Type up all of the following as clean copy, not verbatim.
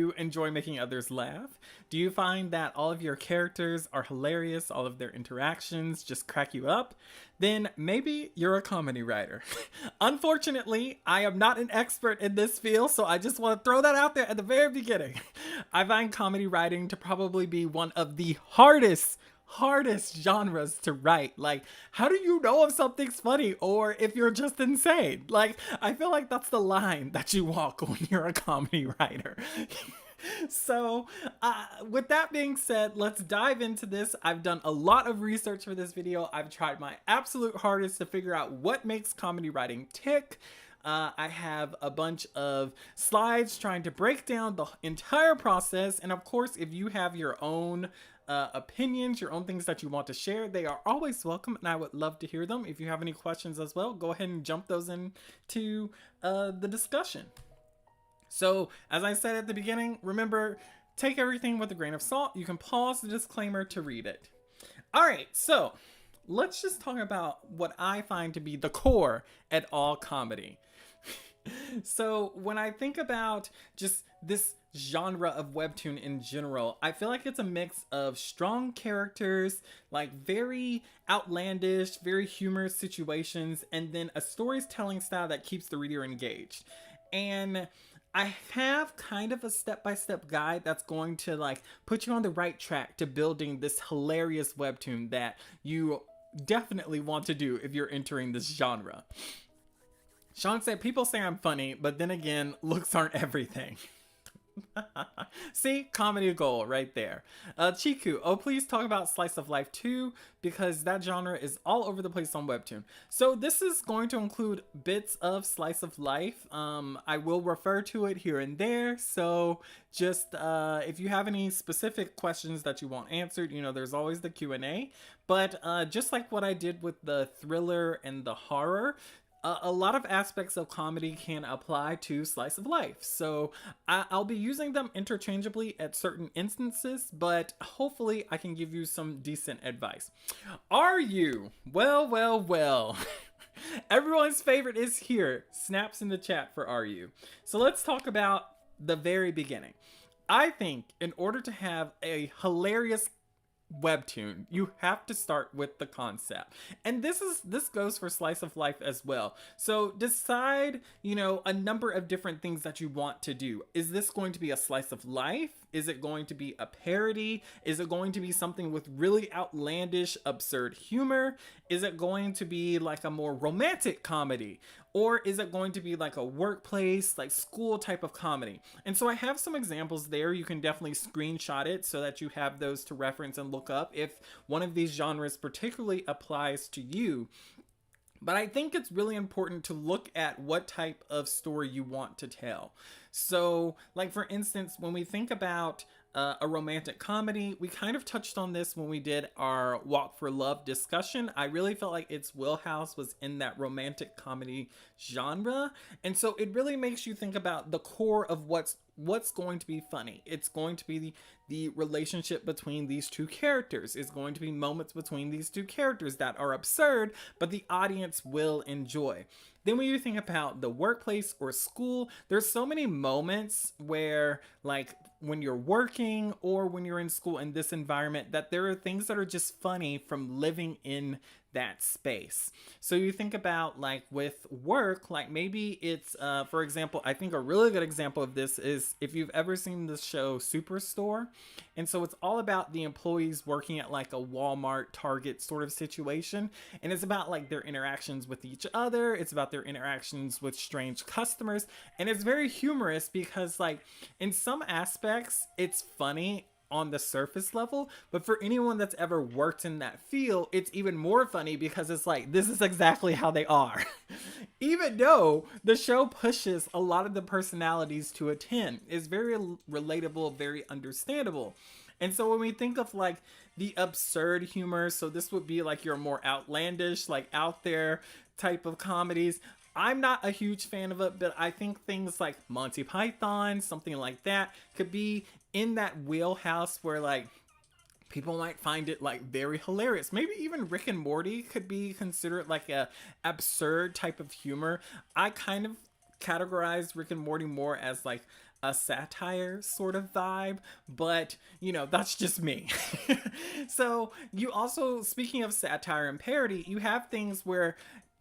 You enjoy making others laugh? Do you find that all of your characters are hilarious, all of their interactions just crack you up? Then maybe you're a comedy writer. Unfortunately, I am not an expert in this field, so I just want to throw that out there at the very beginning. I find comedy writing to probably be one of the hardest genres to write. Like, how do you know if something's funny or if you're just insane? Like, I feel like that's the line that you walk when you're a comedy writer. So, with that being said, let's dive into this. I've done a lot of research for this video. I've tried my absolute hardest to figure out what makes comedy writing tick. I have a bunch of slides trying to break down the entire process. And of course, if you have your own opinions, your own things that you want to share, they are always welcome, and I would love to hear them. If you have any questions as well, go ahead and jump those into the discussion. So, as I said at the beginning, remember, take everything with a grain of salt. You can pause the disclaimer to read it. All right, so let's just talk about what I find to be the core at all comedy. So when I think about just this genre of webtoon in general, I feel like it's a mix of strong characters, like very outlandish, very humorous situations, and then a storytelling style that keeps the reader engaged. And I have kind of a step-by-step guide that's going to like put you on the right track to building this hilarious webtoon that you definitely want to do if you're entering this genre. Sean said, people say I'm funny, but then again, looks aren't everything. See, comedy goal right there. Chiku, oh, please talk about slice of life too, because that genre is all over the place on Webtoon. So this is going to include bits of slice of life. I will refer to it here and there. So just if you have any specific questions that you want answered, you know, there's always the Q&A. But just like what I did with the thriller and the horror, a lot of aspects of comedy can apply to slice of life. So I'll be using them interchangeably at certain instances, but hopefully I can give you some decent advice. Are you? Well. Everyone's favorite is here. Snaps in the chat for are you? So let's talk about the very beginning. I think in order to have a hilarious webtoon, you have to start with the concept, and this goes for slice of life as well. So decide, you know, a number of different things that you want to do. Is this going to be a slice of life? Is it going to be a parody? Is it going to be something with really outlandish, absurd humor? Is it going to be like a more romantic comedy? Or is it going to be like a workplace, like school type of comedy? And so I have some examples there. You can definitely screenshot it so that you have those to reference and look up if one of these genres particularly applies to you. But I think it's really important to look at what type of story you want to tell. So, like for instance, when we think about a romantic comedy, we kind of touched on this when we did our Walk for Love discussion. I really felt like its wheelhouse was in that romantic comedy genre, and so it really makes you think about the core of what's going to be funny. It's going to be the relationship between these two characters. It's going to be moments between these two characters that are absurd, but the audience will enjoy. Then when you think about the workplace or school, there's so many moments where, like, when you're working or when you're in school in this environment, that there are things that are just funny from living in that space. So you think about, like, with work, like maybe it's for example, I think a really good example of this is if you've ever seen the show Superstore. And so it's all about the employees working at like a Walmart, Target sort of situation, and it's about like their interactions with each other. It's about their interactions with strange customers, and it's very humorous because, like, in some aspects it's funny on the surface level, but for anyone that's ever worked in that field, it's even more funny because it's like, this is exactly how they are. Even though the show pushes a lot of the personalities to a 10, it's very relatable, very understandable. And so when we think of like the absurd humor, so this would be like your more outlandish, like out there type of comedies. I'm not a huge fan of it, but I think things like Monty Python, something like that, could be in that wheelhouse where like people might find it like very hilarious. Maybe even Rick and Morty could be considered like a absurd type of humor. I kind of categorize Rick and Morty more as like a satire sort of vibe, but you know, that's just me. So you also, speaking of satire and parody, you have things where,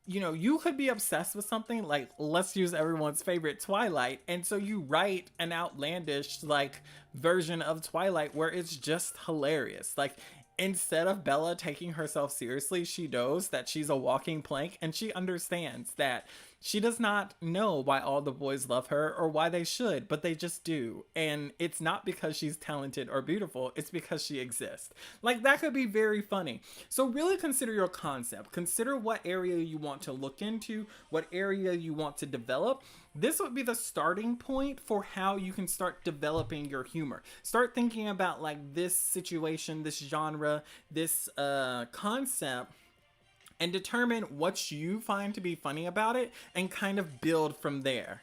you know, you could be obsessed with something, like let's use everyone's favorite Twilight, and so you write an outlandish like version of Twilight where it's just hilarious. Like, instead of Bella taking herself seriously, she knows that she's a walking plank, and she understands that she does not know why all the boys love her or why they should, but they just do. And it's not because she's talented or beautiful, it's because she exists. Like, that could be very funny. So really consider your concept. Consider what area you want to look into, what area you want to develop. This would be the starting point for how you can start developing your humor. Start thinking about like this situation, this genre, this concept, and determine what you find to be funny about it and kind of build from there.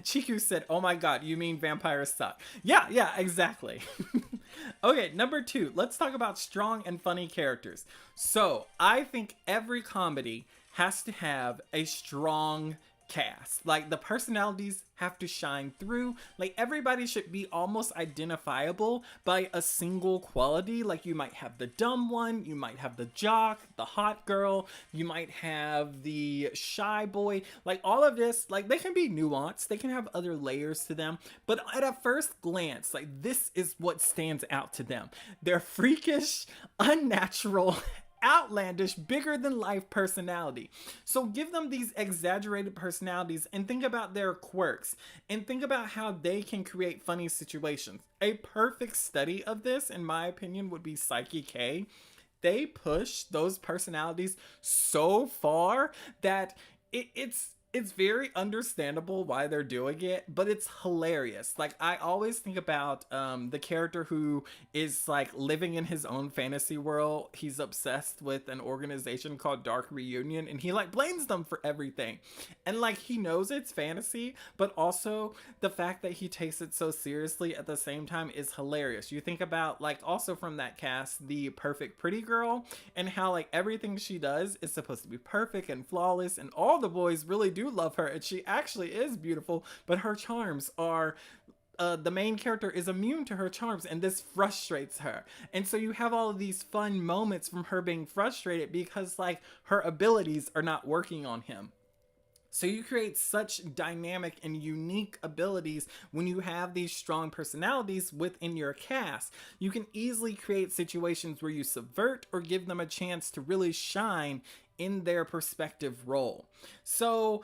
Chiku said, oh my god, you mean vampires suck? Yeah, exactly. Okay, number 2, let's talk about strong and funny characters. So, I think every comedy has to have a strong cast. Like, the personalities have to shine through. Like, everybody should be almost identifiable by a single quality. Like, you might have the dumb one, you might have the jock, the hot girl, you might have the shy boy. Like, all of this, like, they can be nuanced, they can have other layers to them, but at a first glance, like, this is what stands out to them. They're freakish, unnatural, outlandish, bigger than life personality. So give them these exaggerated personalities and think about their quirks and think about how they can create funny situations. A perfect study of this, in my opinion, would be Psyche K. They push those personalities so far that it's very understandable why they're doing it, but it's hilarious. Like, I always think about the character who is like living in his own fantasy world. He's obsessed with an organization called Dark Reunion, and he like blames them for everything. And like, he knows it's fantasy, but also the fact that he takes it so seriously at the same time is hilarious. You think about, like, also from that cast, the perfect pretty girl, and how like everything she does is supposed to be perfect and flawless, and all the boys really do love her, and she actually is beautiful, but her charms are the main character is immune to her charms, and this frustrates her. And so you have all of these fun moments from her being frustrated because like her abilities are not working on him. So you create such dynamic and unique abilities when you have these strong personalities within your cast. You can easily create situations where you subvert or give them a chance to really shine in their perspective role. So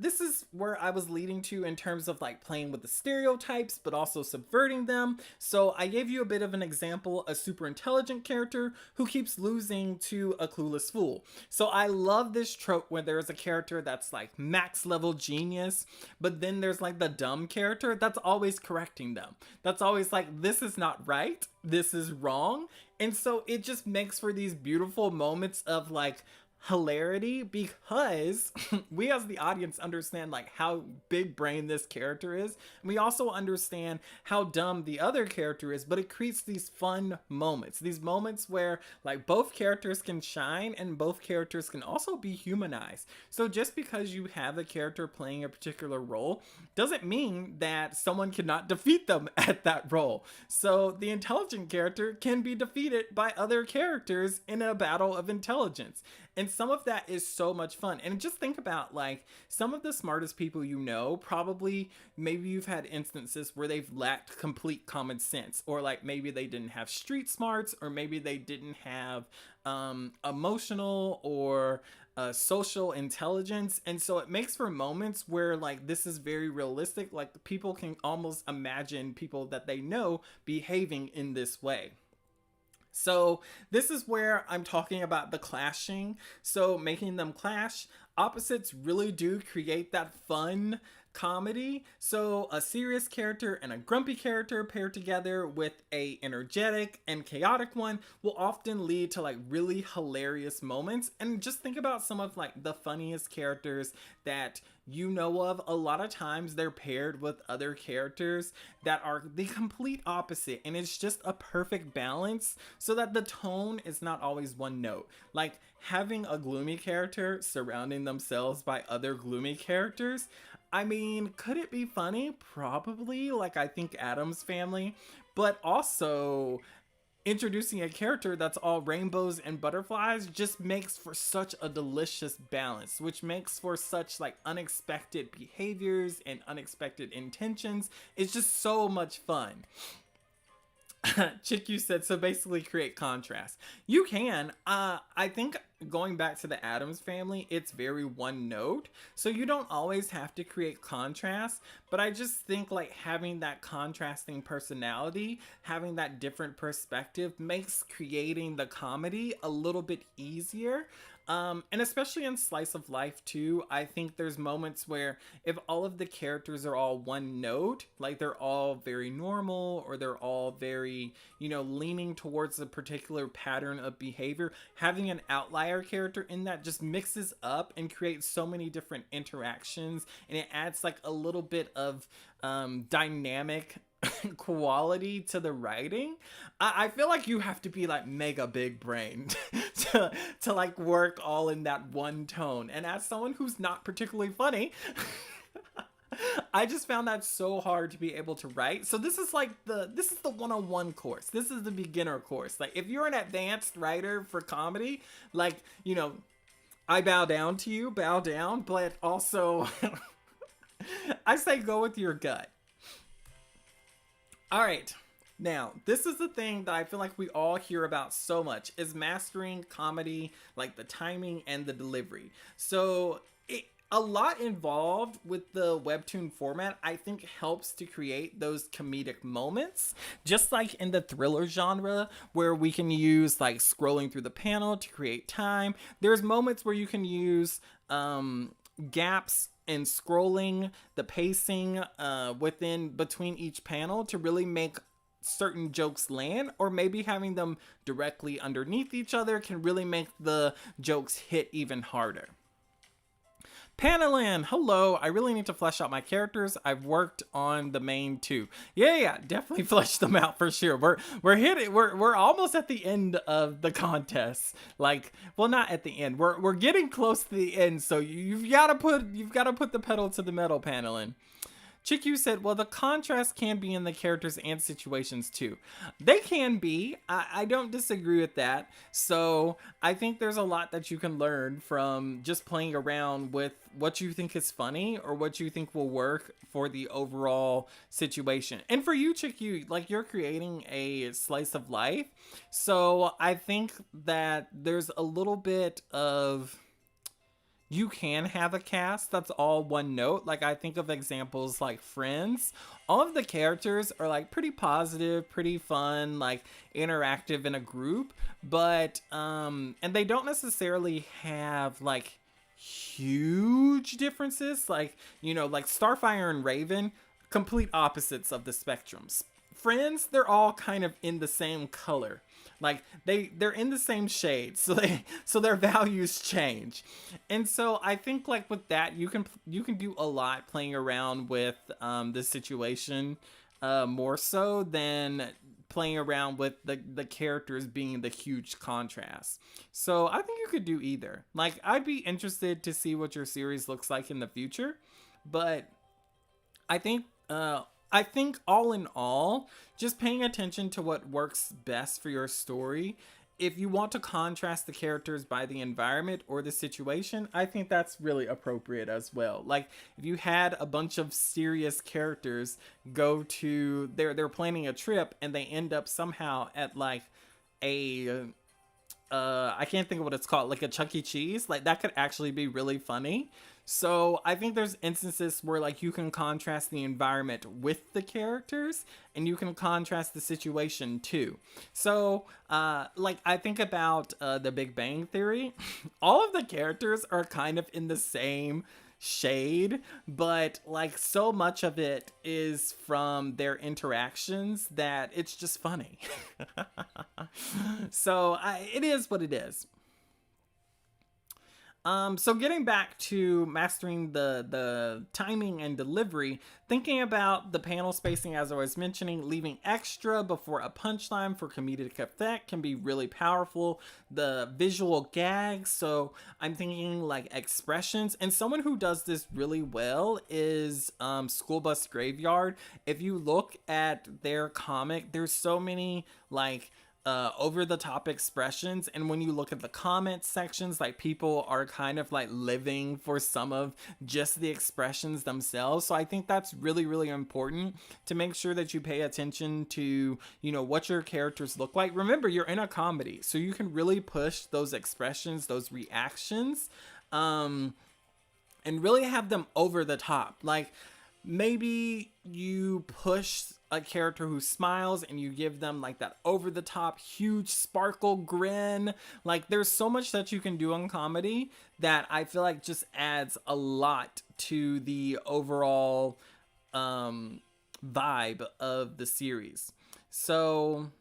this is where I was leading to in terms of like playing with the stereotypes, but also subverting them. So I gave you a bit of an example, a super intelligent character who keeps losing to a clueless fool. So I love this trope where there's a character that's like max level genius, but then there's like the dumb character that's always correcting them. That's always like, this is not right, this is wrong. And so it just makes for these beautiful moments of like hilarity, because we as the audience understand like how big brain this character is, and we also understand how dumb the other character is, but it creates these fun moments, these moments where like both characters can shine and both characters can also be humanized. So just because you have a character playing a particular role doesn't mean that someone cannot defeat them at that role. So the intelligent character can be defeated by other characters in a battle of intelligence. And some of that is so much fun. And just think about like some of the smartest people you know, probably maybe you've had instances where they've lacked complete common sense, or like maybe they didn't have street smarts, or maybe they didn't have emotional or social intelligence. And so it makes for moments where like this is very realistic. Like people can almost imagine people that they know behaving in this way. So this is where I'm talking about the clashing. So making them clash. Opposites really do create that fun comedy. So a serious character and a grumpy character paired together with a energetic and chaotic one will often lead to like really hilarious moments. And just think about some of like the funniest characters that you know of. A lot of times they're paired with other characters that are the complete opposite, and it's just a perfect balance so that the tone is not always one note. Like having a gloomy character surrounding themselves by other gloomy characters, I mean, could it be funny? Probably. Like, I think Adam's Family, but also introducing a character that's all rainbows and butterflies just makes for such a delicious balance, which makes for such like unexpected behaviors and unexpected intentions. It's just so much fun. Chiku said, so basically create contrast. You can. I think going back to the Addams Family, it's very one note. So you don't always have to create contrast. But I just think like having that contrasting personality, having that different perspective makes creating the comedy a little bit easier. And especially in Slice of Life too, I think there's moments where if all of the characters are all one note, like they're all very normal or they're all very, leaning towards a particular pattern of behavior, having an outlier character in that just mixes up and creates so many different interactions, and it adds like a little bit of dynamic quality to the writing. I feel like you have to be like mega big brained to like work all in that one tone. And as someone who's not particularly funny, I just found that so hard to be able to write. So this is the 101 course. This is the beginner course. Like if you're an advanced writer for comedy, like, I bow down to you, bow down, but also I say go with your gut. All right, now this is the thing that I feel like we all hear about so much is mastering comedy, like the timing and the delivery. So a lot involved with the webtoon format, I think, helps to create those comedic moments, just like in the thriller genre where we can use like scrolling through the panel to create time. There's moments where you can use gaps and scrolling, the pacing between each panel to really make certain jokes land, or maybe having them directly underneath each other can really make the jokes hit even harder. Panelin, hello. I really need to flesh out my characters. I've worked on the main two. Yeah, definitely flesh them out for sure. We're almost at the end of the contest. Like, well, not at the end. We're getting close to the end. So you've got to put the pedal to the metal, Panelin. Chiku said, well, the contrast can be in the characters and situations too. They can be. I don't disagree with that. So I think there's a lot that you can learn from just playing around with what you think is funny or what you think will work for the overall situation. And for you, Chiku, like you're creating a slice of life. So I think that there's a little bit of... You can have a cast that's all one note. Like I think of examples like Friends. All of the characters are like pretty positive, pretty fun, like interactive in a group, but and they don't necessarily have like huge differences. Like, like Starfire and Raven, complete opposites of the spectrums. Friends, they're all kind of in the same color. Like they're in the same shade, so their values change. And so I think like with that you can do a lot playing around with the situation more so than playing around with the characters being the huge contrast. So I think you could do either. Like I'd be interested to see what your series looks like in the future, but I think all in all, just paying attention to what works best for your story. If you want to contrast the characters by the environment or the situation, I think that's really appropriate as well. Like if you had a bunch of serious characters go to they're planning a trip and they end up somehow at like a I can't think of what it's called, like a Chuck E. Cheese, like that could actually be really funny. So I think there's instances where like you can contrast the environment with the characters and you can contrast the situation too. So like I think about the Big Bang Theory. All of the characters are kind of in the same shade, but like so much of it is from their interactions that it's just funny. So it is what it is. So getting back to mastering the timing and delivery, thinking about the panel spacing as I was mentioning, leaving extra before a punchline for comedic effect can be really powerful. The visual gags, so I'm thinking like expressions, and someone who does this really well is School Bus Graveyard. If you look at their comic, there's so many like over the top expressions, and when you look at the comment sections, like people are kind of like living for some of just the expressions themselves. So I think that's really really important to make sure that you pay attention to, you know, what your characters look like. Remember, you're in a comedy, so you can really push those expressions, those reactions, and really have them over the top. Like maybe you push a character who smiles and you give them like that over the top huge sparkle grin. Like there's so much that you can do in comedy that I feel like just adds a lot to the overall vibe of the series. So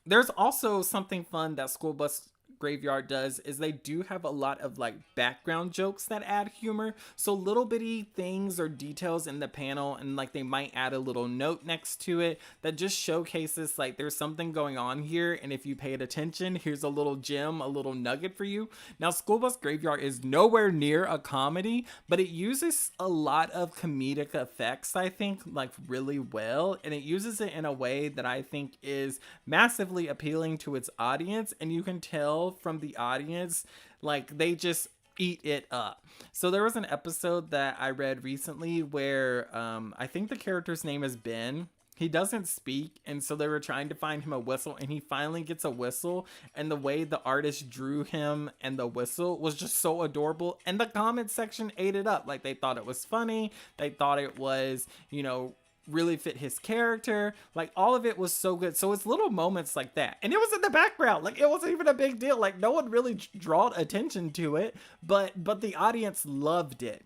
there's also something fun that School Bus Graveyard does is they do have a lot of like background jokes that add humor. So little bitty things or details in the panel, and like they might add a little note next to it that just showcases like there's something going on here, and if you paid attention, here's a little gem, a little nugget for you. Now School Bus Graveyard is nowhere near a comedy, but it uses a lot of comedic effects, I think, like really well, and it uses it in a way that I think is massively appealing to its audience, and you can tell from the audience like they just eat it up. So there was an episode that I read recently where I think the character's name is Ben. He doesn't speak, and so they were trying to find him a whistle, and he finally gets a whistle, and the way the artist drew him and the whistle was just so adorable, and the comment section ate it up. Like they thought it was funny, they thought it was, you know, really fit his character. Like all of it was so good. So it's little moments like that, and it was in the background, like it wasn't even a big deal, like no one really drawed attention to it, but the audience loved it.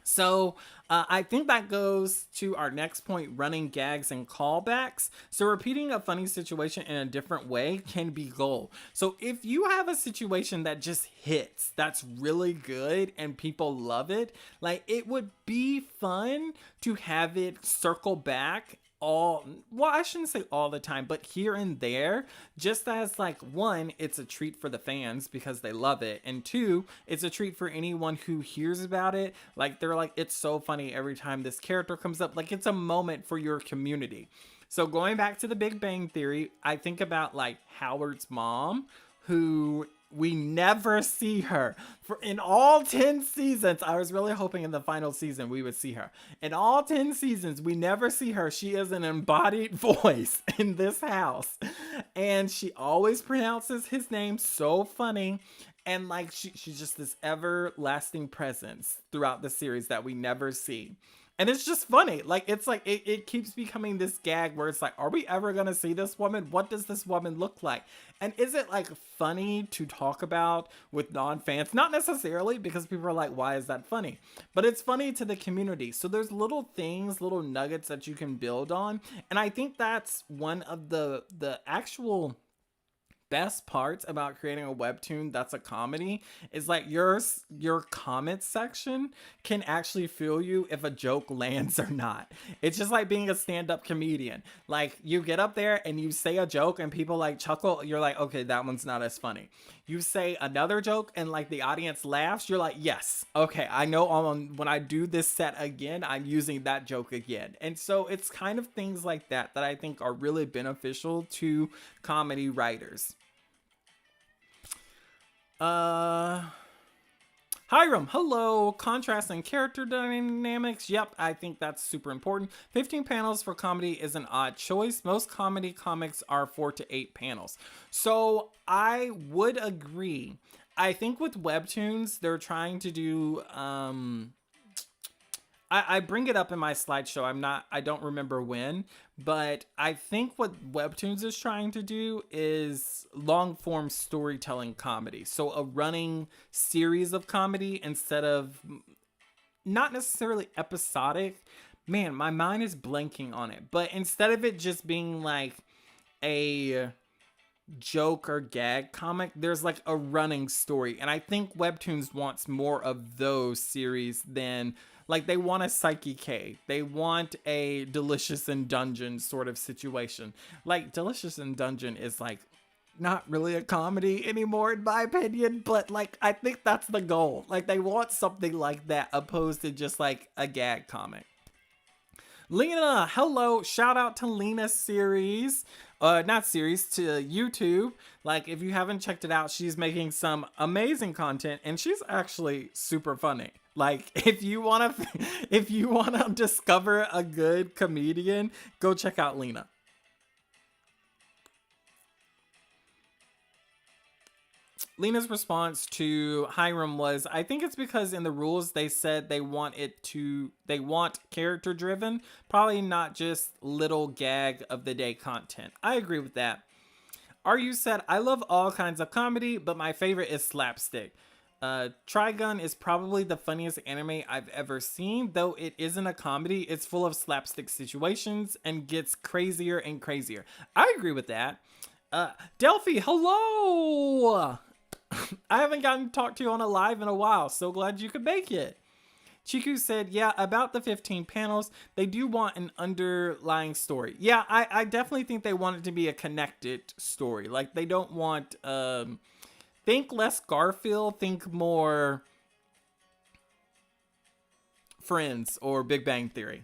So I think that goes to our next point, running gags and callbacks. So repeating a funny situation in a different way can be gold. So if you have a situation that just hits, that's really good and people love it, like it would be fun to have it circle back I shouldn't say all the time, but here and there, just as like one, it's a treat for the fans because they love it, and two, it's a treat for anyone who hears about it. Like they're like, it's so funny every time this character comes up. Like it's a moment for your community. So going back to the Big Bang Theory, I think about like Howard's mom, who we never see her for in all 10 seasons. I was really hoping in the final season we would see her. In all 10 seasons, we never see her. She is an embodied voice in this house, and she always pronounces his name so funny. And like she's just this everlasting presence throughout the series that we never see. And it's just funny. Like, it's like, it keeps becoming this gag where it's like, are we ever going to see this woman? What does this woman look like? And is it like funny to talk about with non-fans? Not necessarily, because people are like, why is that funny? But it's funny to the community. So there's little things, little nuggets that you can build on. And I think that's one of the actual best parts about creating a webtoon that's a comedy is like your comment section can actually feel you if a joke lands or not. It's just like being a stand-up comedian. Like you get up there and you say a joke and people like chuckle, you're like, okay, that one's not as funny. You say another joke and like the audience laughs, you're like, yes, okay, I know when I do this set again, I'm using that joke again. And so it's kind of things like that that I think are really beneficial to comedy writers. Hiram, hello. Contrast and character dynamics. Yep, I think that's super important. 15 panels for comedy is an odd choice. Most comedy comics are 4 to 8 panels. So I would agree. I think with Webtoons, they're trying to do, I bring it up in my slideshow. I don't remember when, but I think what Webtoons is trying to do is long form storytelling comedy. So a running series of comedy instead of not necessarily episodic. Man, my mind is blanking on it. But instead of it just being like a joke or gag comic. There's like a running story. And I think Webtoons wants more of those series than like they want a Psyche K. They want a Delicious in Dungeon sort of situation. Like Delicious in Dungeon is like not really a comedy anymore in my opinion, but like I think that's the goal. Like they want something like that opposed to just like a gag comic. Lena, hello. Shout out to Lena's series. Not series, to YouTube. Like, if you haven't checked it out, she's making some amazing content and she's actually super funny. Like, if you wanna discover a good comedian, go check out Lena. Lena's response to Hiram was, I think it's because in the rules they said they want character driven, probably not just little gag of the day content. I agree with that. RU said, I love all kinds of comedy, but my favorite is slapstick. Trigun is probably the funniest anime I've ever seen, though it isn't a comedy. It's full of slapstick situations and gets crazier and crazier. I agree with that. Delphi, hello! I haven't gotten to talk to you on a live in a while. So glad you could make it. Chiku said, yeah, about the 15 panels, they do want an underlying story. Yeah, I definitely think they want it to be a connected story. Like, they don't want, think less Garfield, think more Friends or Big Bang Theory.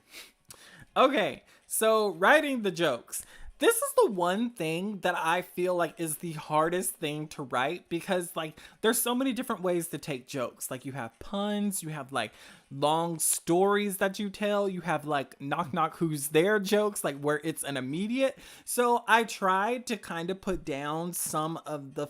Okay, so writing the jokes. This is the one thing that I feel like is the hardest thing to write because like there's so many different ways to take jokes. Like you have puns, you have like long stories that you tell, you have like knock knock who's there jokes, like where it's an immediate. So I tried to kind of put down some of the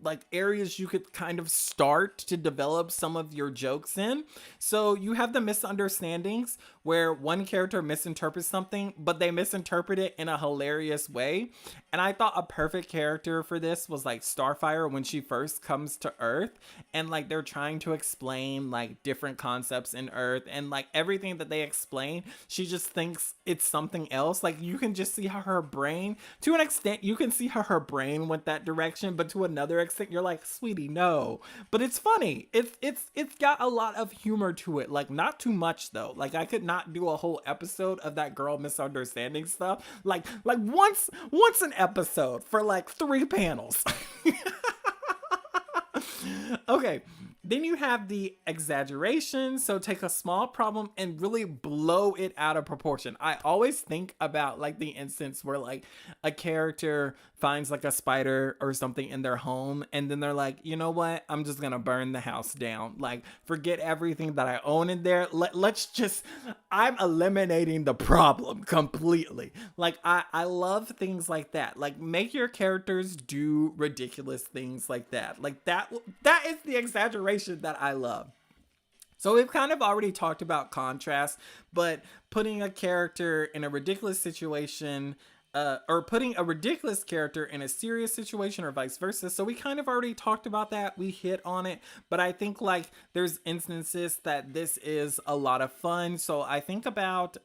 like areas you could kind of start to develop some of your jokes in. So you have the misunderstandings where one character misinterprets something, but they misinterpret it in a hilarious way. And I thought a perfect character for this was like Starfire when she first comes to Earth and like they're trying to explain like different concepts in Earth and like everything that they explain, she just thinks it's something else. Like you can just see how her brain, to an extent, you can see how her brain went that direction, but to another extent, you're like, sweetie, no. But it's funny. It's got a lot of humor to it. Like not too much though. Like I could not do a whole episode of that girl misunderstanding stuff. Like once an episode for like 3 panels. Okay. Then you have the exaggeration. So take a small problem and really blow it out of proportion. I always think about like the instance where like a character finds like a spider or something in their home and then they're like, you know what? I'm just gonna burn the house down. Like forget everything that I own in there. I'm eliminating the problem completely. Like I love things like that. Like make your characters do ridiculous things like that. Like that is the exaggeration that I love. So we've kind of already talked about contrast, but putting a character in a ridiculous situation or putting a ridiculous character in a serious situation or vice versa. So we kind of already talked about that. We hit on it, but I think like there's instances that this is a lot of fun. So I think about,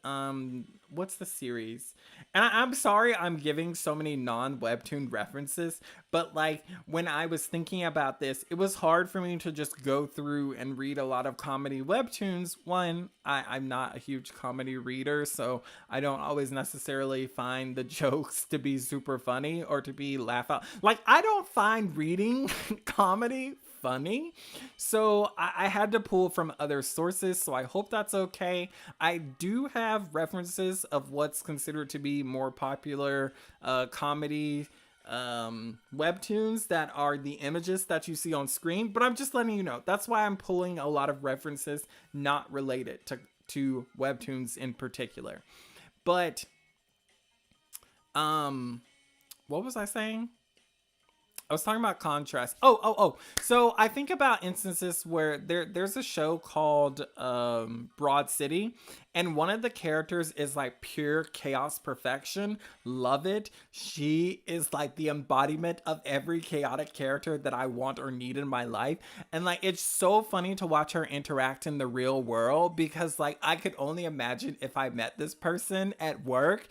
what's the series? And I'm sorry I'm giving so many non-Webtoon references, but like when I was thinking about this, it was hard for me to just go through and read a lot of comedy Webtoons. One, I'm not a huge comedy reader, so I don't always necessarily find the jokes to be super funny or to be laugh out. Like I don't find reading comedy funny, so I had to pull from other sources, so I hope that's okay. I do have references of what's considered to be more popular comedy webtoons that are the images that you see on screen, but I'm just letting you know that's why I'm pulling a lot of references not related to webtoons in particular. But what was I saying? I was talking about contrast. Oh. So I think about instances where there's a show called Broad City, and one of the characters is like pure chaos perfection. Love it. She is like the embodiment of every chaotic character that I want or need in my life. And like it's so funny to watch her interact in the real world because like I could only imagine if I met this person at work.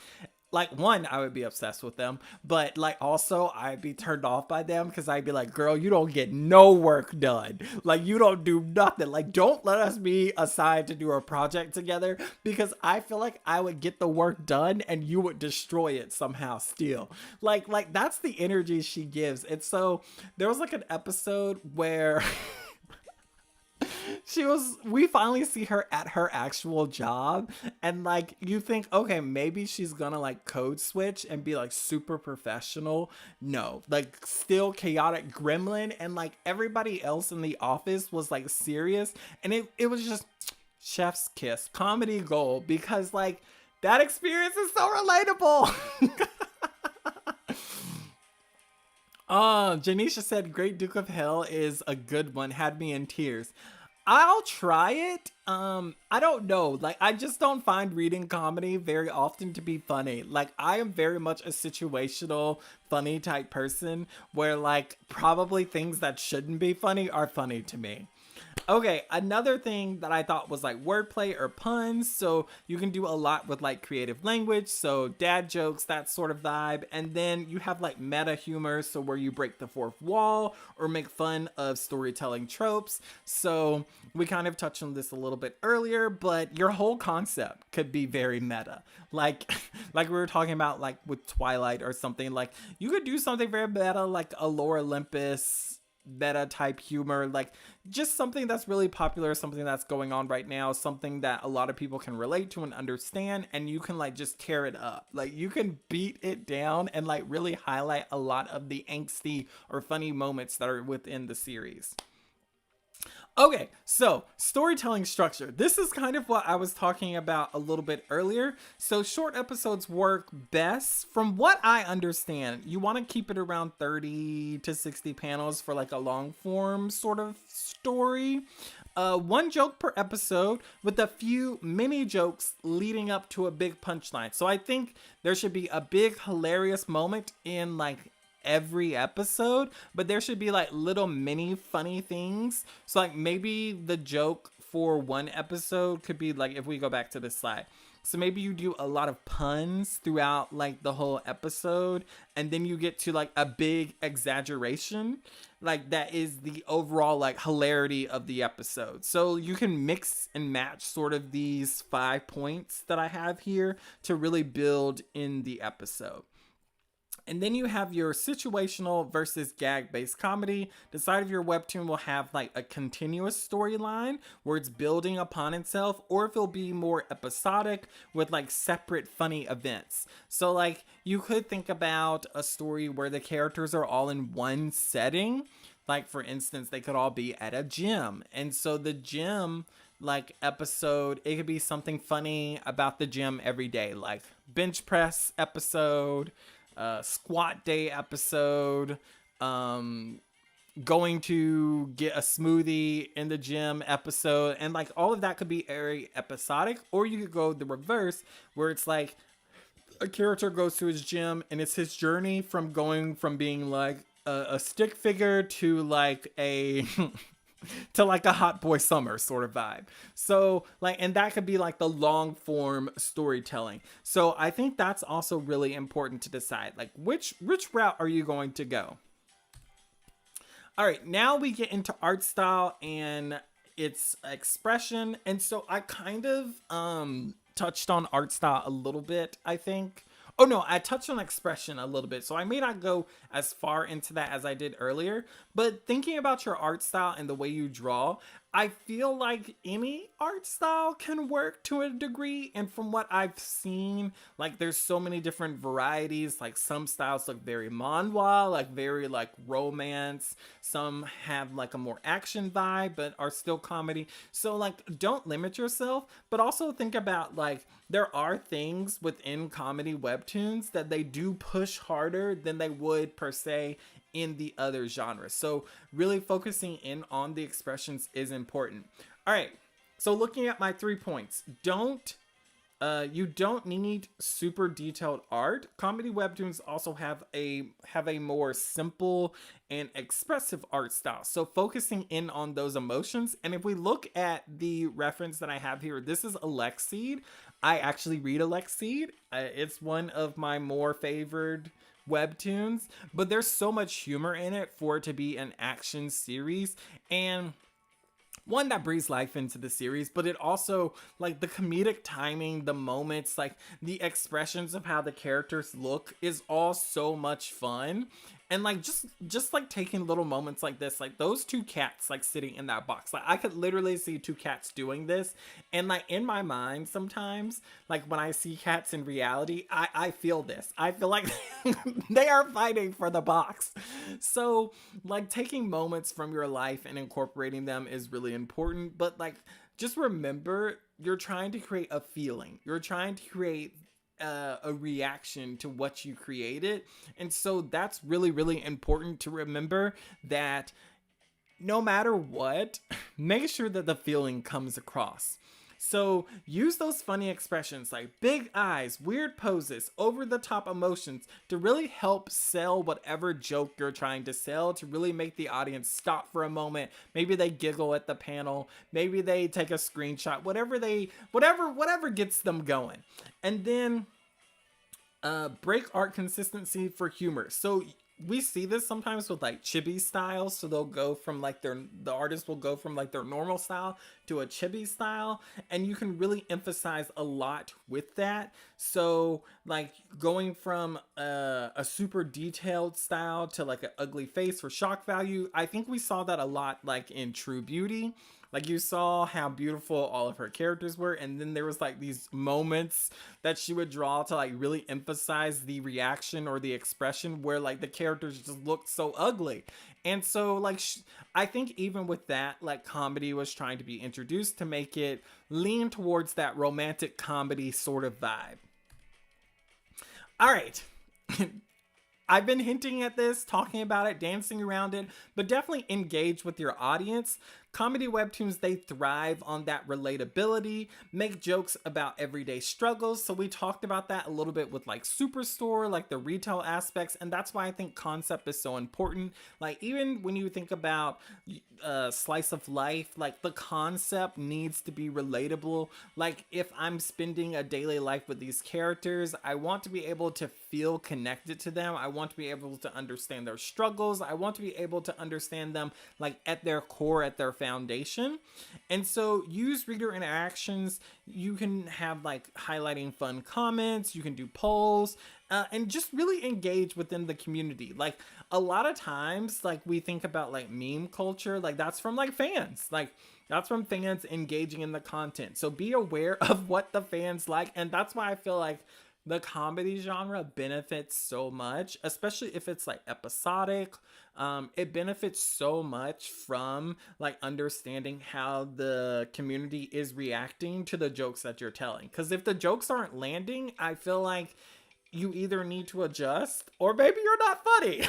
like one, I would be obsessed with them, but like also I'd be turned off by them because I'd be like, girl, you don't get no work done. Like you don't do nothing. Like don't let us be assigned to do a project together because I feel like I would get the work done and you would destroy it somehow still. Like that's the energy she gives. And so there was like an episode where we finally see her at her actual job, and like you think, okay, maybe she's gonna like code switch and be like super professional. No, like still chaotic gremlin, and like everybody else in the office was like serious, and it was just chef's kiss, comedy gold, because like that experience is so relatable. Janisha said Great Duke of Hell is a good one, had me in tears. I'll try it. I don't know. Like, I just don't find reading comedy very often to be funny. Like, I am very much a situational, funny type person where, like, probably things that shouldn't be funny are funny to me. Okay, another thing that I thought was like wordplay or puns. So you can do a lot with like creative language. So dad jokes, that sort of vibe. And then you have like meta humor. So where you break the fourth wall or make fun of storytelling tropes. So we kind of touched on this a little bit earlier, but your whole concept could be very meta. Like, like we were talking about like with Twilight or something, like you could do something very meta, like a Lore Olympus meta type humor, like just something that's really popular, something that's going on right now, something that a lot of people can relate to and understand, and you can like just tear it up. Like you can beat it down and like really highlight a lot of the angsty or funny moments that are within the series. Okay, so storytelling structure. This is kind of what I was talking about a little bit earlier. So short episodes work best. From what I understand, you want to keep it around 30 to 60 panels for like a long form sort of story. One joke per episode with a few mini jokes leading up to a big punchline. So I think there should be a big hilarious moment in like every episode, but there should be like little mini funny things. So like maybe the joke for one episode could be like, if we go back to this slide, so maybe you do a lot of puns throughout like the whole episode, and then you get to like a big exaggeration, like that is the overall like hilarity of the episode. So you can mix and match sort of these 5 points that I have here to really build in the episode. And then you have your situational versus gag-based comedy. Decide if your webtoon will have like a continuous storyline where it's building upon itself, or if it'll be more episodic with like separate funny events. So like you could think about a story where the characters are all in one setting. Like for instance, they could all be at a gym. And so the gym like episode, it could be something funny about the gym every day, like bench press episode, squat day episode, going to get a smoothie in the gym episode, and like all of that could be very episodic. Or you could go the reverse where it's like a character goes to his gym and it's his journey from going from being like a stick figure to like a to like a hot boy summer sort of vibe. So like, and that could be like the long form storytelling. So I think that's also really important to decide, like which route are you going to go? All right, now we get into art style and its expression. And so I kind of touched on art style a little bit, I think. Oh no, I touched on expression a little bit, so I may not go as far into that as I did earlier, but thinking about your art style and the way you draw, I feel like any art style can work to a degree. And from what I've seen, like there's so many different varieties. Like some styles look very manhwa, like very like romance. Some have like a more action vibe, but are still comedy. So like don't limit yourself, but also think about like there are things within comedy webtoons that they do push harder than they would per se in the other genres. So really focusing in on the expressions is important. All right, so looking at my 3 points, you don't need super detailed art. Comedy webtoons also have a more simple and expressive art style. So focusing in on those emotions. And if we look at the reference that I have here, this is Alexseed. I actually read Alexid. It's one of my more favored webtoons, but there's so much humor in it for it to be an action series, and one that breathes life into the series, but it also, like, the comedic timing, the moments, like the expressions of how the characters look is all so much fun. And like just like taking little moments like this, like those two cats like sitting in that box, like I could literally see two cats doing this. And like in my mind sometimes, like when I see cats in reality, I feel this, I feel like they are fighting for the box. So like taking moments from your life and incorporating them is really important, but like just remember, you're trying to create a feeling, you're trying to create a reaction to what you created. And so that's really, really important to remember, that no matter what, make sure that the feeling comes across. So use those funny expressions like big eyes, weird poses, over the top emotions to really help sell whatever joke you're trying to sell, to really make the audience stop for a moment. Maybe they giggle at the panel, maybe they take a screenshot, whatever gets them going. And then break art consistency for humor. So we see this sometimes with like chibi styles, so they'll go from like the artist will go from like their normal style to a chibi style, and you can really emphasize a lot with that. So like going from a super detailed style to like an ugly face for shock value, I think we saw that a lot like in True Beauty. Like you saw how beautiful all of her characters were, and then there was like these moments that she would draw to like really emphasize the reaction or the expression where like the characters just looked so ugly. And so like I think even with that, like comedy was trying to be introduced to make it lean towards that romantic comedy sort of vibe. All right. I've been hinting at this, talking about it, dancing around it, but definitely engage with your audience. Comedy webtoons, they thrive on that relatability, make jokes about everyday struggles. So we talked about that a little bit with like Superstore, like the retail aspects, and that's why I think concept is so important. Like even when you think about slice of life, like the concept needs to be relatable. Like if I'm spending a daily life with these characters, I want to be able to feel connected to them. I want to be able to understand their struggles. I want to be able to understand them like at their core, at their foundation. And so use reader interactions. You can have like highlighting fun comments, you can do polls, and just really engage within the community. Like a lot of times, like we think about like meme culture, like that's from like fans, like that's from fans engaging in the content. So be aware of what the fans like. And that's why I feel like the comedy genre benefits so much, especially if it's like episodic. It benefits so much from like understanding how the community is reacting to the jokes that you're telling. Because if the jokes aren't landing, I feel like you either need to adjust or maybe you're not funny.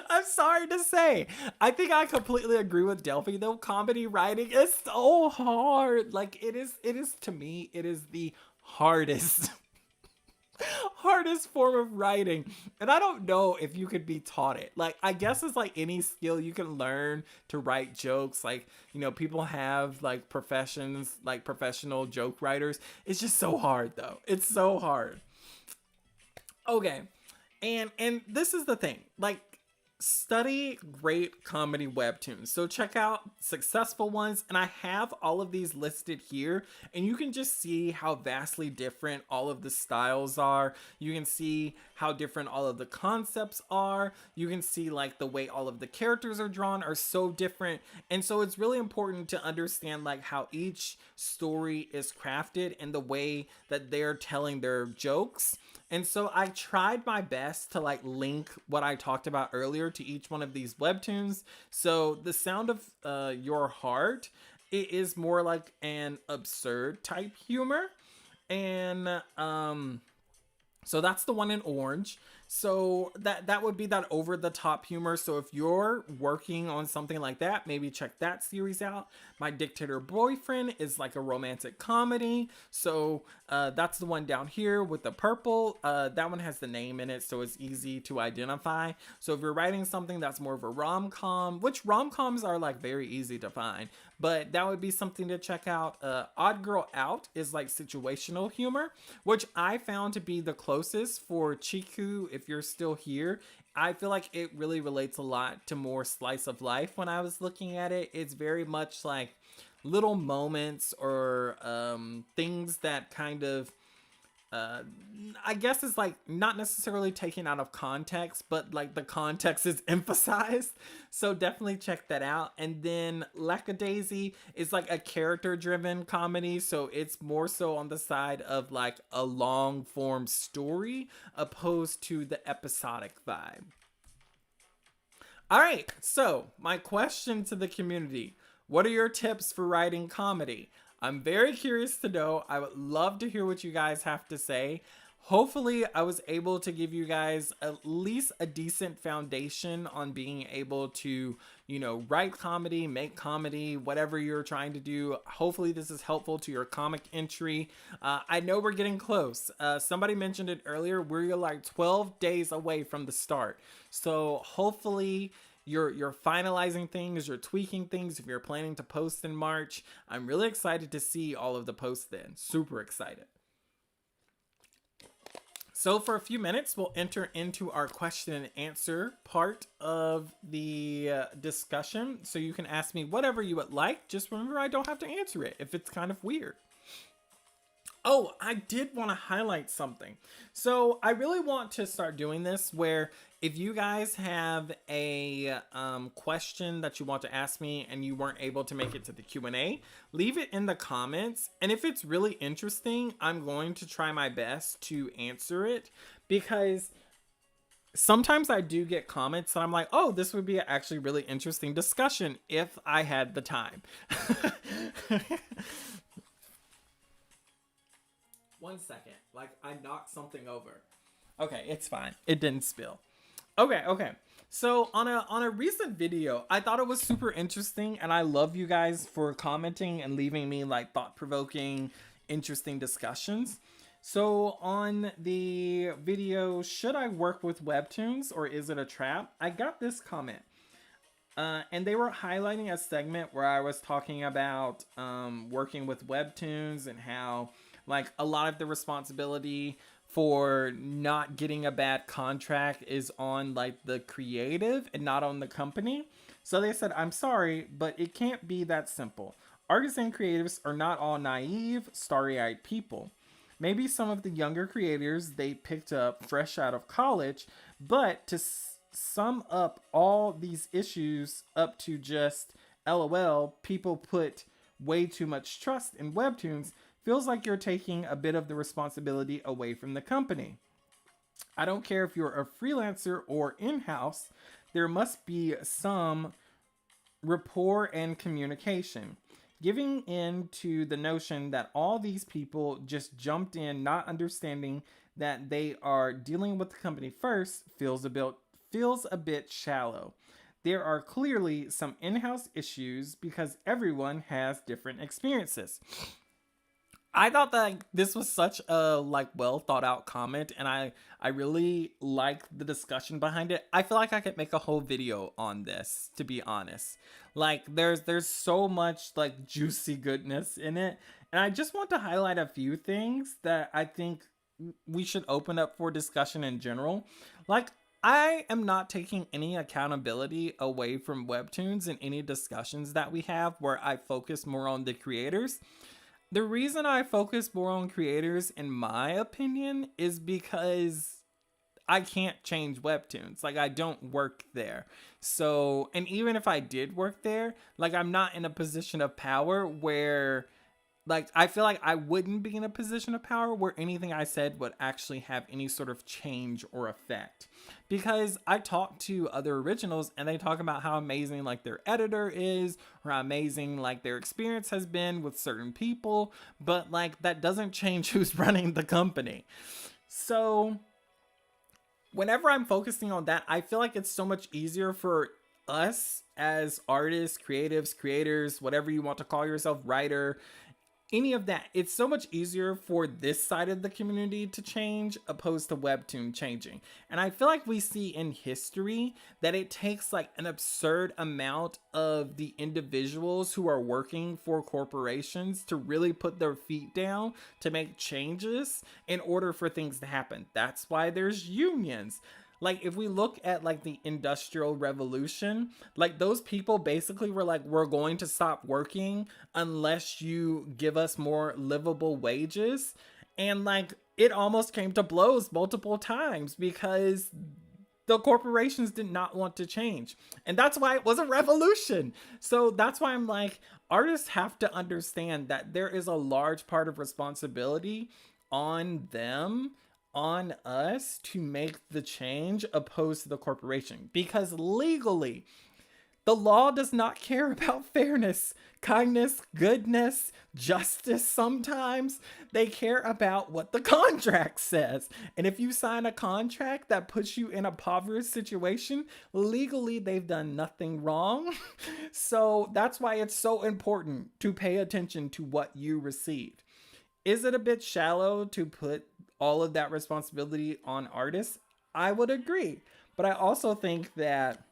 I'm sorry to say. I think I completely agree with Delphi though. Comedy writing is so hard. Like it is to me, it is the hardest hardest form of writing, and I don't know if you could be taught it. Like I guess it's like any skill, you can learn to write jokes. Like, you know, people have like professions, like professional joke writers. It's just so hard though. It's so hard. Okay. And this is the thing, like study great comedy webtoons. So check out successful ones, and I have all of these listed here, and you can just see how vastly different all of the styles are. You can see how different all of the concepts are. You can see like the way all of the characters are drawn are so different. And so it's really important to understand like how each story is crafted and the way that they're telling their jokes. And so I tried my best to like link what I talked about earlier to each one of these webtoons. So the Sound of Your Heart, it is more like an absurd type humor. And so that's the one in orange. So that would be that over the top humor. So if you're working on something like that, maybe check that series out. My Dictator Boyfriend is like a romantic comedy. So that's the one down here with the purple. That one has the name in it, so it's easy to identify. So if you're writing something that's more of a rom-com, which rom-coms are like very easy to find, but that would be something to check out. Odd Girl Out is like situational humor, which I found to be the closest for Chiku. If you're still here, I feel like it really relates a lot to more slice of life. When I was looking at it, it's very much like little moments or things that kind of uh I guess it's like not necessarily taken out of context, but like the context is emphasized. So definitely check that out. And then Lackadaisy is like a character driven comedy, so it's more so on the side of like a long form story opposed to the episodic vibe. All right, so my question to the community: what are your tips for writing comedy? I'm very curious to know. I would love to hear what you guys have to say. Hopefully, I was able to give you guys at least a decent foundation on being able to, write comedy, make comedy, whatever you're trying to do. Hopefully, this is helpful to your comic entry. I know we're getting close. Somebody mentioned it earlier. We're like 12 days away from the start. So hopefully you're finalizing things, you're tweaking things. If you're planning to post in March, I'm really excited to see all of the posts then. Super excited. So for a few minutes, we'll enter into our question and answer part of the discussion. So you can ask me whatever you would like. Just remember, I don't have to answer it if it's kind of weird. Oh, I did want to highlight something. So I really want to start doing this where if you guys have a question that you want to ask me and you weren't able to make it to the Q&A, leave it in the comments. And if it's really interesting, I'm going to try my best to answer it, because sometimes I do get comments and I'm like, oh, this would be an actually really interesting discussion if I had the time. 1 second. Like, I knocked something over. Okay, it's fine. It didn't spill. Okay. So on a recent video, I thought it was super interesting, and I love you guys for commenting and leaving me like thought-provoking, interesting discussions. So on the video, should I work with Webtoons or is it a trap? I got this comment. And they were highlighting a segment where I was talking about working with Webtoons and how like a lot of the responsibility for not getting a bad contract is on like the creative and not on the company. So they said, I'm sorry, but it can't be that simple. Artists and creatives are not all naive, starry-eyed people. Maybe some of the younger creators they picked up fresh out of college, but to sum up all these issues up to just LOL, people put way too much trust in Webtoons, feels like you're taking a bit of the responsibility away from the company. I don't care if you're a freelancer or in-house, there must be some rapport and communication. Giving in to the notion that all these people just jumped in not understanding that they are dealing with the company first feels a bit shallow. There are clearly some in-house issues because everyone has different experiences. I thought that this was such a like well thought out comment, and I really like the discussion behind it. I feel like I could make a whole video on this, to be honest. Like there's so much like juicy goodness in it, and I just want to highlight a few things that I think we should open up for discussion in general. Like, I am not taking any accountability away from Webtoons in any discussions that we have where I focus more on the creators. The reason I focus more on creators, in my opinion, is because I can't change Webtoons. Like, I don't work there. So, and even if I did work there, like, I'm not in a position of power where, like, I feel like I wouldn't be in a position of power where anything I said would actually have any sort of change or effect. Because I talk to other originals and they talk about how amazing like their editor is, or how amazing like their experience has been with certain people, but like that doesn't change who's running the company. So whenever I'm focusing on that, I feel like it's so much easier for us as artists, creatives, creators, whatever you want to call yourself, writer, any of that. It's so much easier for this side of the community to change opposed to Webtoon changing. And I feel like we see in history that it takes like an absurd amount of the individuals who are working for corporations to really put their feet down to make changes in order for things to happen. That's why there's unions. Like if we look at like the industrial revolution, like those people basically were like, we're going to stop working unless you give us more livable wages. And like it almost came to blows multiple times because the corporations did not want to change. And that's why it was a revolution. So that's why I'm like, artists have to understand that there is a large part of responsibility on them, on us to make the change opposed to the corporation. Because legally, the law does not care about fairness, kindness, goodness, justice sometimes. They care about what the contract says. And if you sign a contract that puts you in a impoverished situation, legally they've done nothing wrong. So that's why it's so important to pay attention to what you received. Is it a bit shallow to put all of that responsibility on artists? I would agree. But I also think that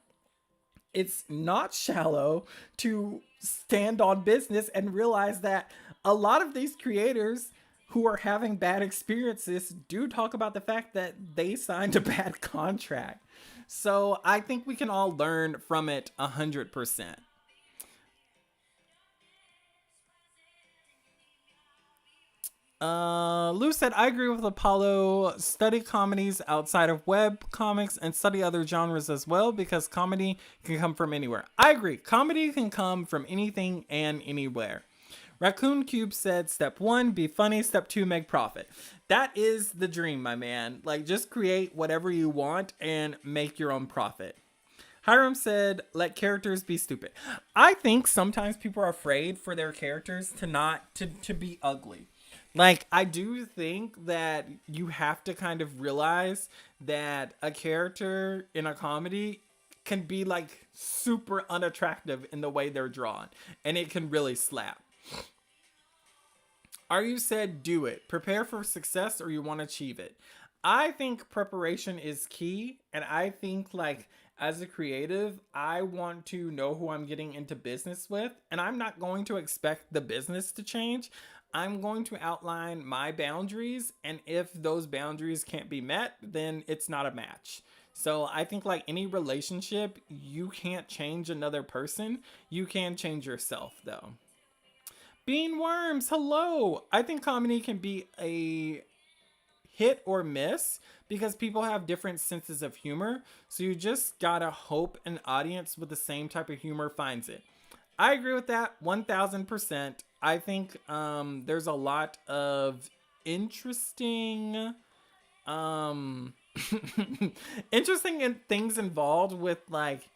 it's not shallow to stand on business and realize that a lot of these creators who are having bad experiences do talk about the fact that they signed a bad contract. So I think we can all learn from it 100%. Lou said, I agree with Apollo. Study comedies outside of web comics and study other genres as well because comedy can come from anywhere. I agree. Comedy can come from anything and anywhere. Raccoon Cube said, step one, be funny. Step two, make profit. That is the dream, my man. Like, just create whatever you want and make your own profit. Hiram said, let characters be stupid. I think sometimes people are afraid for their characters to be ugly. Like, I do think that you have to kind of realize that a character in a comedy can be like super unattractive in the way they're drawn, and it can really slap. Are you said do it. Prepare for success or you want to achieve it. I think preparation is key, and I think like as a creative, I want to know who I'm getting into business with, and I'm not going to expect the business to change. I'm going to outline my boundaries, and if those boundaries can't be met, then it's not a match. So I think like any relationship, you can't change another person. You can change yourself though. Bean Worms, hello. I think comedy can be a hit or miss because people have different senses of humor. So you just gotta hope an audience with the same type of humor finds it. I agree with that 1000%. I think there's a lot of interesting um interesting things involved with like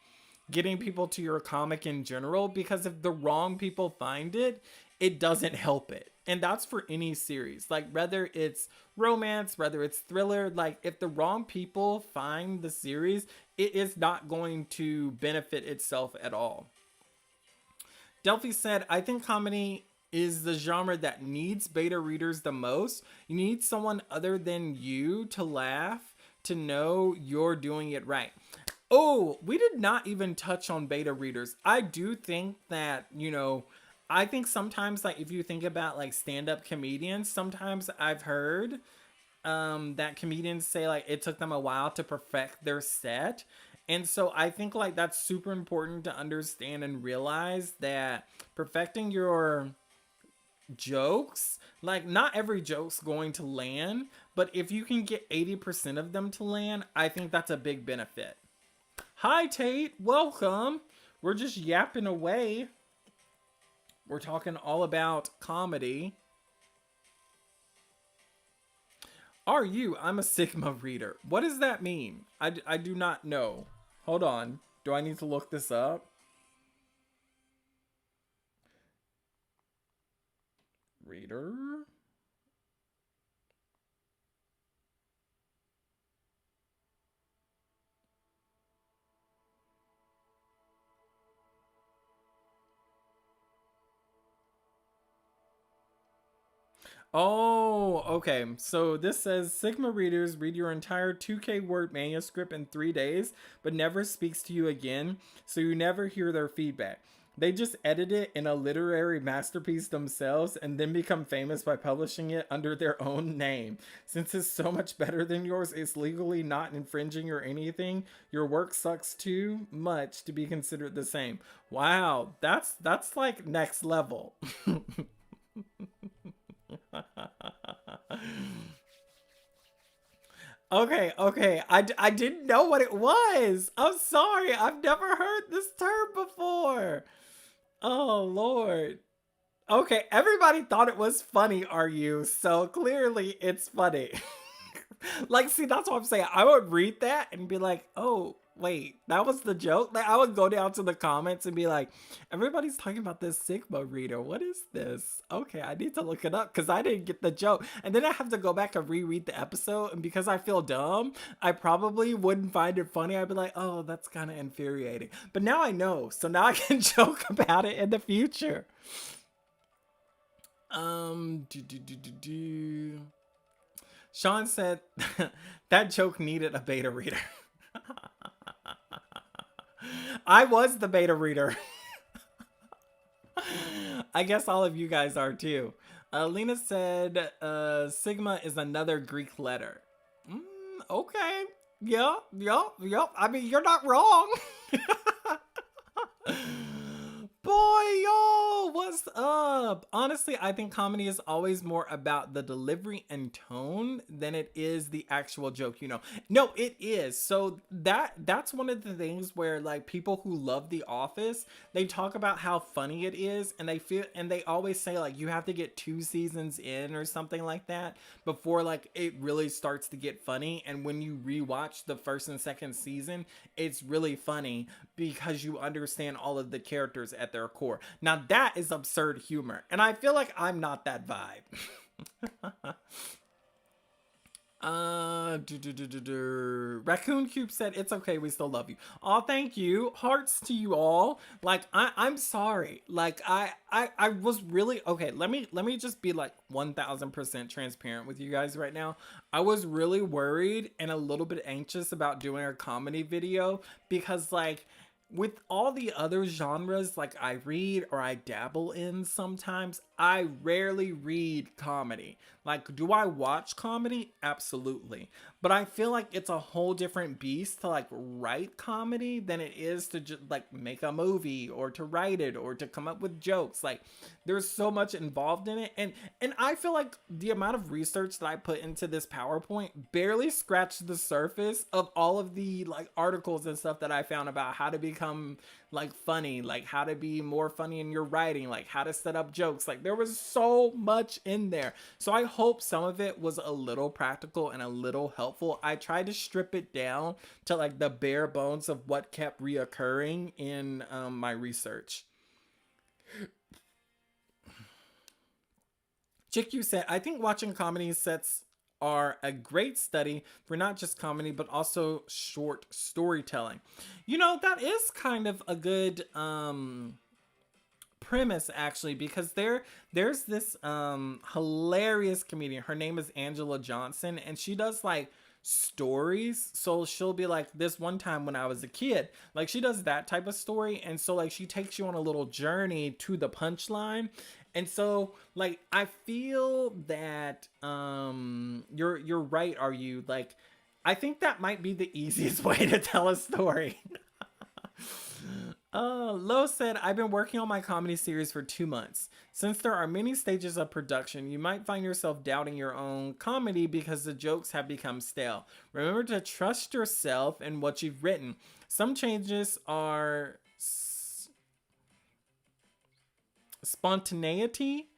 getting people to your comic in general, because if the wrong people find it, it doesn't help it. And that's for any series. Like whether it's romance, whether it's thriller, like if the wrong people find the series, it is not going to benefit itself at all. Delphi said, I think comedy is the genre that needs beta readers the most. You need someone other than you to laugh, to know you're doing it right. Oh, we did not even touch on beta readers. I do think that, I think sometimes like if you think about like stand-up comedians, sometimes I've heard that comedians say like it took them a while to perfect their set. And so I think like that's super important to understand and realize that perfecting your jokes, like not every joke's going to land, but if you can get 80% of them to land, I think that's a big benefit. Hi Tate, welcome. We're just yapping away. We're talking all about comedy. Are you? I'm a Sigma reader. What does that mean? I do not know. Hold on. Do I need to look this up? Reader? Oh, okay. So this says Sigma readers read your entire 2K word manuscript in 3 days, but never speaks to you again, so you never hear their feedback. They just edit it in a literary masterpiece themselves and then become famous by publishing it under their own name. Since it's so much better than yours, it's legally not infringing or anything. Your work sucks too much to be considered the same. Wow, that's like next level. Okay. I didn't know what it was. I'm sorry. I've never heard this term before. Oh, Lord. Okay, everybody thought it was funny, are you? So clearly it's funny. Like, see, that's what I'm saying. I would read that and be like, oh, wait, that was the joke? Like, I would go down to the comments and be like, everybody's talking about this Sigma reader. What is this? Okay, I need to look it up because I didn't get the joke. And then I have to go back and reread the episode. And because I feel dumb, I probably wouldn't find it funny. I'd be like, oh, that's kind of infuriating. But now I know. So now I can joke about it in the future. Do, do, do, do, do. Sean said that joke needed a beta reader. I was the beta reader. I guess all of you guys are too. Lena said Sigma is another Greek letter. Okay. Yep. I mean, you're not wrong. Boy, yo, what's up? Honestly, I think comedy is always more about the delivery and tone than it is the actual joke, you know. No, it is. So that's one of the things where like people who love The Office, they talk about how funny it is and they always say like you have to get 2 seasons in or something like that before like it really starts to get funny. And when you rewatch the first and second season, it's really funny because you understand all of the characters at their core. Now that is absurd humor, and I feel like I'm not that vibe. Raccoon Cube said it's okay, we still love you. Oh, thank you. Hearts to you all. Like I'm sorry. Like I was really okay. Let me just be like 1000% transparent with you guys right now. I was really worried and a little bit anxious about doing a comedy video because like with all the other genres like I read or I dabble in sometimes, I rarely read comedy. Like, do I watch comedy? Absolutely. But I feel like it's a whole different beast to like write comedy than it is to just like make a movie or to write it or to come up with jokes. Like there's so much involved in it. And I feel like the amount of research that I put into this PowerPoint barely scratched the surface of all of the like articles and stuff that I found about how to become like funny, like how to be more funny in your writing, like how to set up jokes. Like there was so much in there. So I hope some of it was a little practical and a little helpful. I tried to strip it down to like the bare bones of what kept reoccurring in my research. Chick, said, I think watching comedy sets are a great study for not just comedy, but also short storytelling. You know, that is kind of a good premise actually, because there's this hilarious comedian. Her name is Angela Johnson, and she does like stories. So she'll be like, this one time when I was a kid, like she does that type of story. And so like she takes you on a little journey to the punchline. And so like I feel that you're right, are you? Like I think that might be the easiest way to tell a story. Lo said, I've been working on my comedy series for 2 months. Since there are many stages of production, you might find yourself doubting your own comedy because the jokes have become stale. Remember to trust yourself and what you've written. Some changes are spontaneity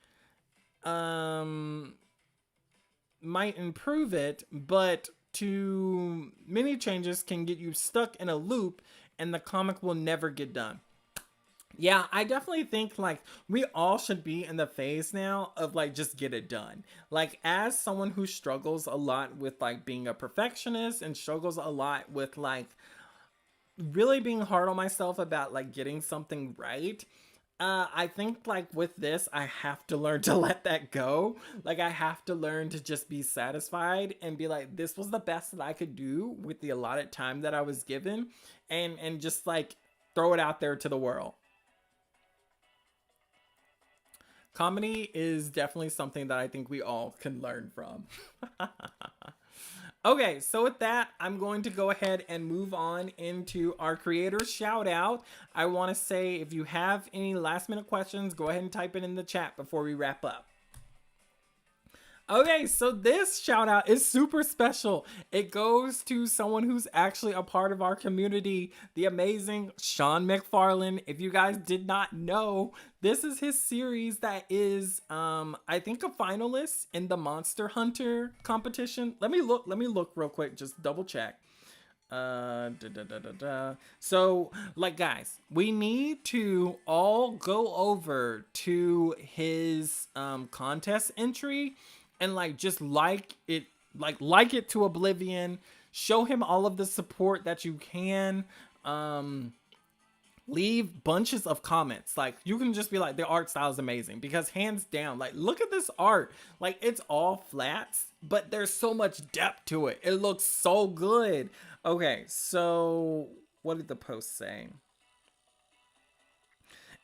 might improve it, but too many changes can get you stuck in a loop and the comic will never get done. Yeah, I definitely think like we all should be in the phase now of like just get it done. Like as someone who struggles a lot with like being a perfectionist and struggles a lot with like really being hard on myself about like getting something right, I think like with this, I have to learn to let that go. Like I have to learn to just be satisfied and be like, this was the best that I could do with the allotted time that I was given, and just like throw it out there to the world. Comedy is definitely something that I think we all can learn from. Okay, so with that, I'm going to go ahead and move on into our creator shout out. I want to say if you have any last minute questions, go ahead and type it in the chat before we wrap up. Okay, so this shout out is super special. It goes to someone who's actually a part of our community, the amazing Sean McFarlane. If you guys did not know, this is his series that is I think a finalist in the Monster Hunter competition. Let me look real quick, just double check. So like guys, we need to all go over to his contest entry and like just like it to oblivion. Show him all of the support that you can. Leave bunches of comments. Like you can just be like, the art style is amazing, because hands down, like look at this art. Like it's all flats, but there's so much depth to it. It looks so good. Okay, so what did the post say?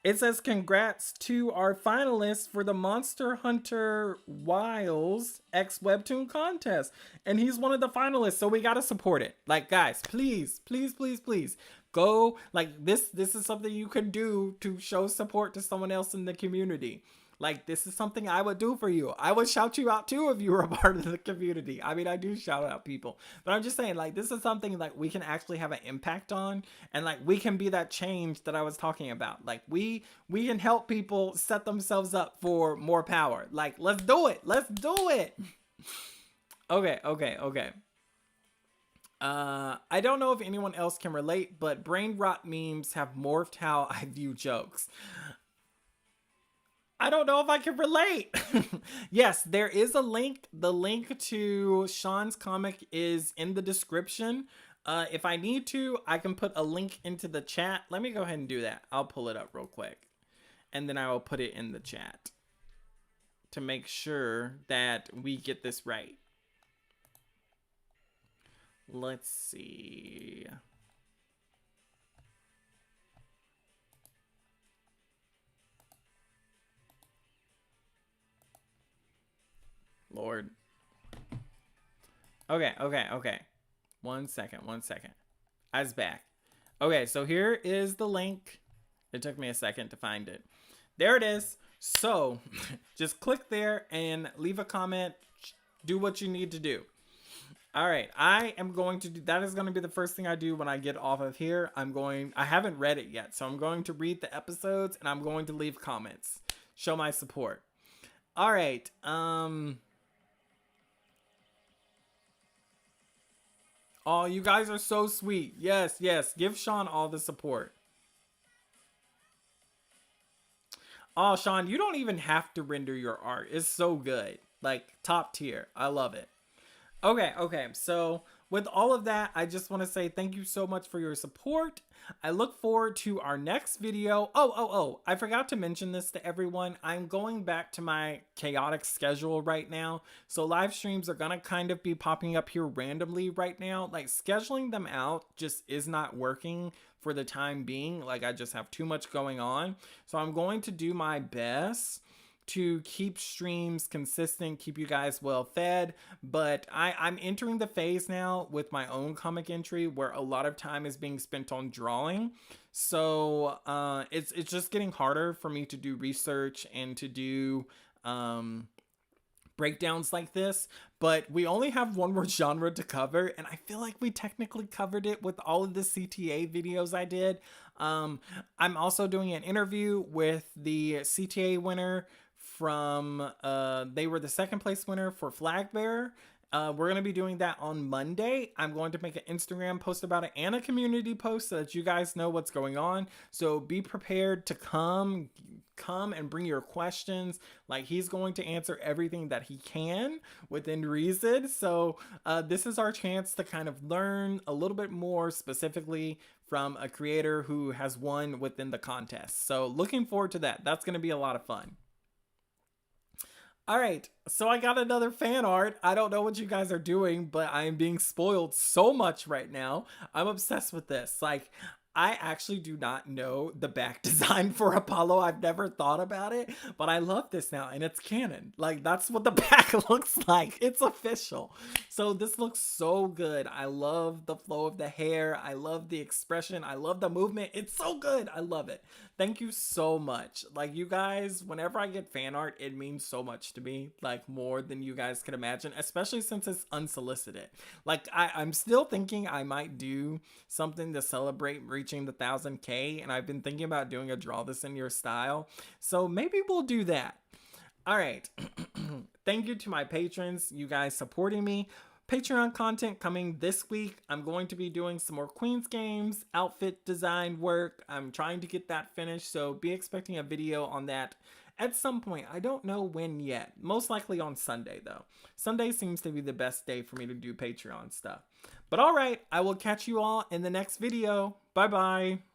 It says, congrats to our finalists for the Monster Hunter Wilds X Webtoon contest. And he's one of the finalists, so we gotta support it. Like, guys, please, please, please, please. Go, like, this is something you can do to show support to someone else in the community. Like, this is something I would do for you. I would shout you out too if you were a part of the community. I mean, I do shout out people, but I'm just saying, like, this is something like we can actually have an impact on, and like we can be that change that I was talking about. Like we can help people set themselves up for more power. Like, let's do it. Let's do it. Okay. I don't know if anyone else can relate, but brain rot memes have morphed how I view jokes. I don't know if I can relate. Yes, there is a link. The link to Sean's comic is in the description. If I need to, I can put a link into the chat. Let me go ahead and do that. I'll pull it up real quick, and then I will put it in the chat to make sure that we get this right. Let's see. Lord. Okay. One second. I was back. Okay, so here is the link. It took me a second to find it. There it is. So just click there and leave a comment. Do what you need to do. All right, I am going to do, that is going to be the first thing I do when I get off of here. I haven't read it yet, so I'm going to read the episodes and I'm going to leave comments. Show my support. All right, oh, you guys are so sweet. Yes. Give Sean all the support. Oh, Sean, you don't even have to render your art. It's so good. Like, top tier. I love it. Okay. So with all of that, I just want to say thank you so much for your support. I look forward to our next video. Oh, I forgot to mention this to everyone. I'm going back to my chaotic schedule right now. So live streams are going to kind of be popping up here randomly right now. Like, scheduling them out just is not working for the time being. Like, I just have too much going on. So I'm going to do my best to keep streams consistent, keep you guys well fed. But I'm entering the phase now with my own comic entry where a lot of time is being spent on drawing. So it's just getting harder for me to do research and to do breakdowns like this. But we only have one more genre to cover, and I feel like we technically covered it with all of the CTA videos I did. I'm also doing an interview with the CTA winner from they were the second place winner for Flag Bearer. We're going to be doing that on Monday. I'm going to make an Instagram post about it and a community post so that you guys know what's going on. So be prepared to come, come and bring your questions. Like, he's going to answer everything that he can within reason. So this is our chance to kind of learn a little bit more specifically from a creator who has won within the contest. So looking forward to that. That's going to be a lot of fun. All right, so I got another fan art. I don't know what you guys are doing, but I am being spoiled so much right now. I'm obsessed with this. Like, I actually do not know the back design for Apollo. I've never thought about it, but I love this now, and it's canon. Like, that's what the back looks like. It's official. So this looks so good. I love the flow of the hair. I love the expression. I love the movement. It's so good. I love it. Thank you so much. Like, you guys, whenever I get fan art, it means so much to me, like more than you guys can imagine, especially since it's unsolicited. Like, I'm still thinking I might do something to celebrate reaching the 1,000K, and I've been thinking about doing a draw this in your style. So maybe we'll do that. All right. Thank you to my patrons, you guys supporting me. Patreon content coming this week. I'm going to be doing some more Queen's Games, outfit design work. I'm trying to get that finished, so be expecting a video on that at some point. I don't know when yet. Most likely on Sunday, though. Sunday seems to be the best day for me to do Patreon stuff. But all right, I will catch you all in the next video. Bye-bye.